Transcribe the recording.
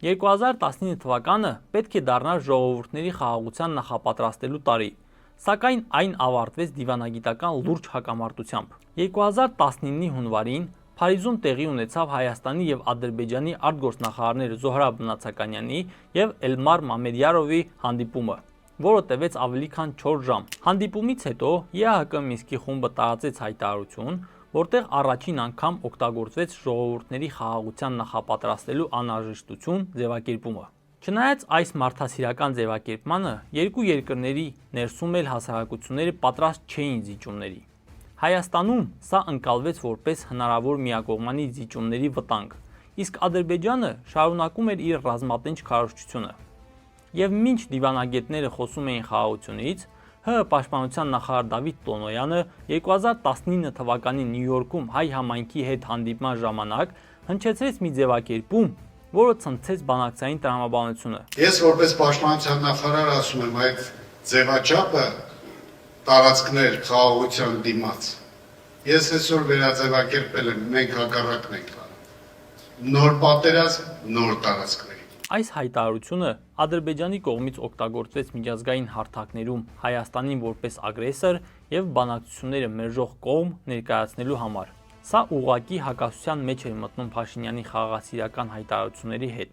2019 թվականը պետք է դառնար ժողովուրդների խաղաղության նախապատրաստելու տարի, սակայն այն ավարտվեց դիվանագիտական լուրջ հակամարտությամբ։ 2019-ի հունվարին Փարիզում տեղի ունեցավ Հայաստանի եւ Ադրբեջանի արտգործնախարարներ Զոհրաբ Նացականյանի եւ Էլմար Մամեդյարովի հանդիպումը, որը տևեց ավելի քան 4 ժամ։ Հանդիպումից հետո ԵԱՀԿ Մինսկի խումբը տարածեց հայտարարություն, որտեղ առաջին անգամ օգտագործվեց ժողովուրդների խաղաղության նախապատրաստելու անհրաժեշտություն ձևակերպումը։ Չնայած այս մարդասիրական ձևակերպմանը, երկու երկրների ներսում էլ հասարակությունները պատրաստ չէին զիջումների։ Հայաստանում սա ընկալվեց որպես հնարավոր միակողմանի զիջումների վտանգ, իսկ Ադրբեջանը շարունակում էր իր ռազմատենչ քարոզչությունը։ Եվ մինչ դիվանագետները խոսում էին խաղաղությունից, ՀՀ պաշտպանության նախարար Դավիթ Տոնոյանը 2019 թվականի Նյու Յորքում հայ համայնքի հետ հանդիպման ժամանակ հնչեցրեց մի ձևակերպում, որը ցնցեց բանակցային տրամաբանությունը։ Ես որպես պաշտպանության նախարար ասում եմ, այդ ձևաչափը տարածքներ խաղաղության դիմաց։ Ես այսօր վերաձևակերպել եմ, մենք հակառակն ենք անում։ Նոր պատերազմ, նոր տարածքներ։ Այս հայտարարությունը Ադրբեջանի կողմից օգտագործվեց միջազգային հարթակներում Հայաստանին որպես ագրեսոր եւ բանակցությունները մերժող կողմ ներկայացնելու համար։ Սա ուղղակի հակասության մեջ էր մտնում Փաշինյանի խաղաղասիրական հայտարարությունների հետ։